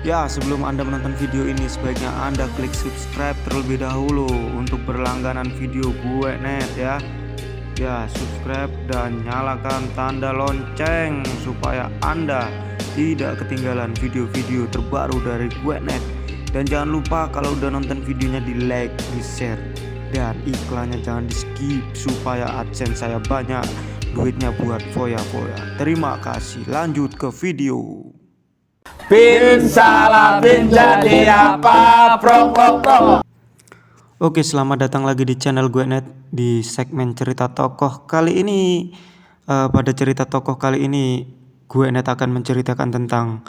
Ya, sebelum Anda menonton video ini, sebaiknya Anda klik subscribe terlebih dahulu untuk berlangganan video gue net ya. Ya, subscribe dan nyalakan tanda lonceng supaya Anda tidak ketinggalan video-video terbaru dari gue net. Dan jangan lupa kalau udah nonton videonya di like, di share, dan iklannya jangan di skip supaya AdSense saya banyak duitnya buat foya-foya. Terima kasih, lanjut ke video. Bin salah bin jadi apa pro. Oke, selamat datang lagi di channel gue net di segmen cerita tokoh. Kali ini pada cerita tokoh kali ini gue net akan menceritakan tentang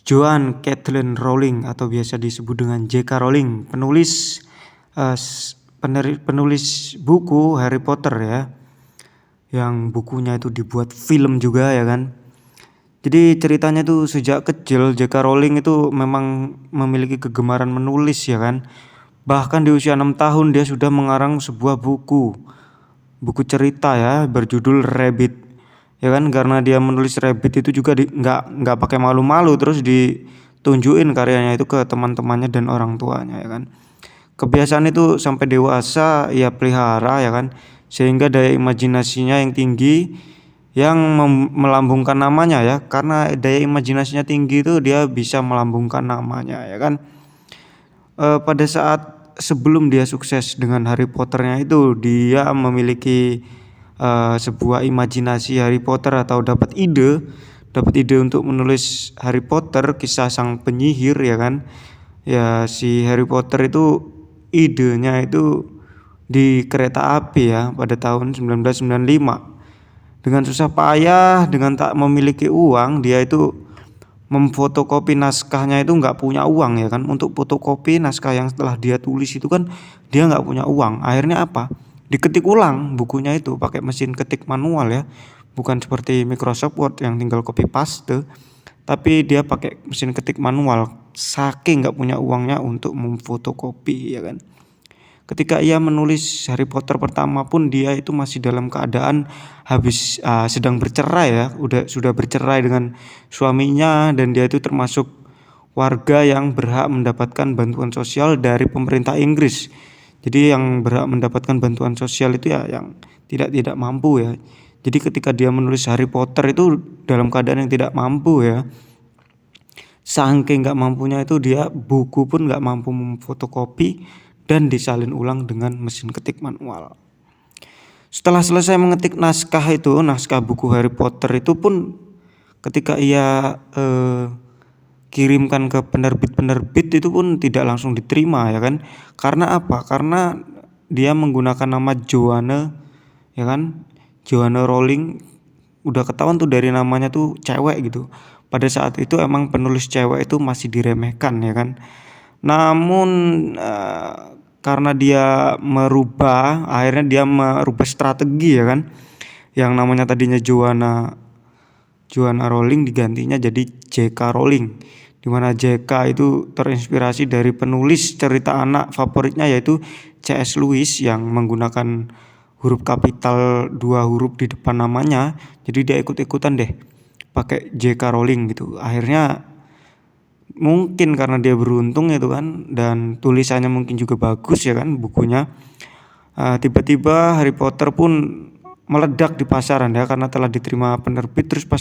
Joanne Kathleen Rowling atau biasa disebut dengan J.K. Rowling, penulis buku Harry Potter ya. Yang bukunya itu dibuat film juga ya kan. Jadi ceritanya tuh sejak kecil J.K. Rowling itu memang memiliki kegemaran menulis ya kan. Bahkan di usia 6 tahun dia sudah mengarang sebuah buku cerita ya berjudul Rabbit. Ya kan, karena dia menulis Rabbit itu juga nggak pakai malu-malu, terus ditunjukin karyanya itu ke teman-temannya dan orang tuanya ya kan. Kebiasaan itu sampai dewasa ia pelihara ya kan, sehingga daya imajinasinya yang tinggi yang melambungkan namanya ya, karena daya imajinasinya tinggi itu dia bisa melambungkan namanya ya kan. Pada saat sebelum dia sukses dengan Harry Potternya itu, dia memiliki sebuah imajinasi Harry Potter atau dapat ide untuk menulis Harry Potter kisah sang penyihir ya kan. Ya, si Harry Potter itu idenya itu di kereta api ya pada tahun 1995. Dengan susah payah, dengan tak memiliki uang, dia itu memfotokopi naskahnya itu nggak punya uang ya kan. Untuk fotokopi naskah yang setelah dia tulis itu kan dia nggak punya uang. Akhirnya apa? Diketik ulang bukunya itu pakai mesin ketik manual ya. Bukan seperti Microsoft Word yang tinggal copy paste, tapi dia pakai mesin ketik manual. Saking nggak punya uangnya untuk memfotokopi ya kan. Ketika ia menulis Harry Potter pertama pun dia itu masih dalam keadaan sedang bercerai ya, sudah bercerai dengan suaminya, dan dia itu termasuk warga yang berhak mendapatkan bantuan sosial dari pemerintah Inggris. Jadi yang berhak mendapatkan bantuan sosial itu ya yang tidak mampu ya. Jadi ketika dia menulis Harry Potter itu dalam keadaan yang tidak mampu ya. Saking nggak mampunya itu dia buku pun nggak mampu memfotokopi dan disalin ulang dengan mesin ketik manual. Setelah selesai mengetik naskah buku Harry Potter itu pun ketika ia kirimkan ke penerbit itu pun tidak langsung diterima ya kan. Karena apa? Karena dia menggunakan nama Joanne ya kan. Joanne Rowling, udah ketahuan tuh dari namanya tuh cewek gitu. Pada saat itu emang penulis cewek itu masih diremehkan ya kan. Namun karena akhirnya dia merubah strategi ya kan. Yang namanya tadinya Joanna Rowling digantinya jadi J.K. Rowling. Dimana J.K. itu terinspirasi dari penulis cerita anak favoritnya yaitu C.S. Lewis yang menggunakan huruf kapital 2 huruf di depan namanya. Jadi dia ikut-ikutan deh pakai J.K. Rowling gitu. Akhirnya mungkin karena dia beruntung itu kan, dan tulisannya mungkin juga bagus ya kan bukunya. Tiba-tiba Harry Potter pun meledak di pasaran ya karena telah diterima penerbit, terus pas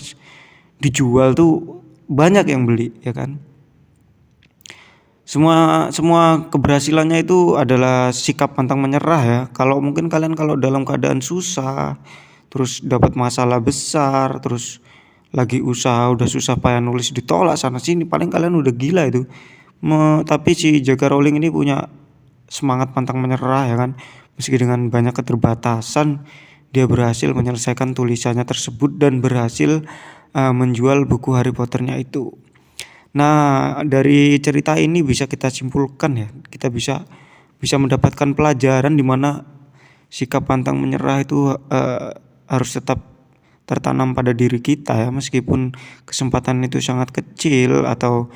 dijual tuh banyak yang beli ya kan. Semua keberhasilannya itu adalah sikap pantang menyerah ya. Kalau mungkin kalian kalau dalam keadaan susah, terus dapat masalah besar, terus lagi usaha udah susah payah nulis ditolak sana sini, paling kalian udah gila itu. Tapi si J.K. Rowling ini punya semangat pantang menyerah ya kan. Meski dengan banyak keterbatasan, dia berhasil menyelesaikan tulisannya tersebut dan berhasil menjual buku Harry Potternya itu. Nah, dari cerita ini bisa kita simpulkan ya, kita bisa mendapatkan pelajaran di mana sikap pantang menyerah itu harus tetap tertanam pada diri kita ya, meskipun kesempatan itu sangat kecil atau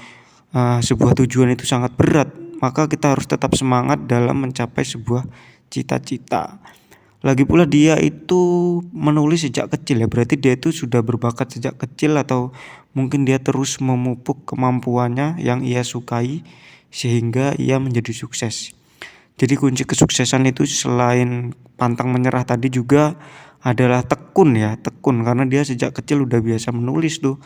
sebuah tujuan itu sangat berat, maka kita harus tetap semangat dalam mencapai sebuah cita-cita. Lagi pula dia itu menulis sejak kecil ya, berarti dia itu sudah berbakat sejak kecil atau mungkin dia terus memupuk kemampuannya yang ia sukai sehingga ia menjadi sukses. Jadi kunci kesuksesan itu selain pantang menyerah tadi juga adalah tekun ya, tekun karena dia sejak kecil udah biasa menulis tuh.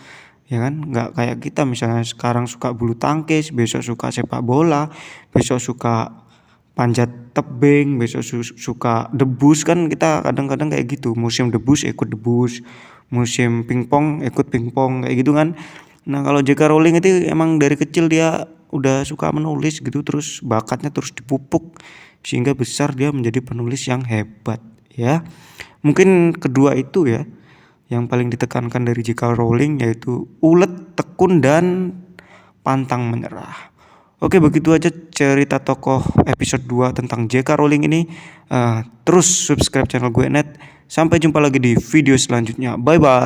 Ya kan, nggak kayak kita misalnya sekarang suka bulu tangkis, besok suka sepak bola, besok suka panjat tebing, besok suka debus kan kita kadang-kadang kayak gitu. Musim debus ikut debus, musim pingpong ikut pingpong kayak gitu kan. Nah, kalau J.K. Rowling itu emang dari kecil dia udah suka menulis gitu terus bakatnya terus dipupuk sehingga besar dia menjadi penulis yang hebat ya. Mungkin kedua itu ya yang paling ditekankan dari J.K. Rowling yaitu ulet, tekun dan pantang menyerah. Oke, begitu aja cerita tokoh episode 2 tentang J.K. Rowling ini. Terus subscribe channel gue Net. Sampai jumpa lagi di video selanjutnya. Bye bye.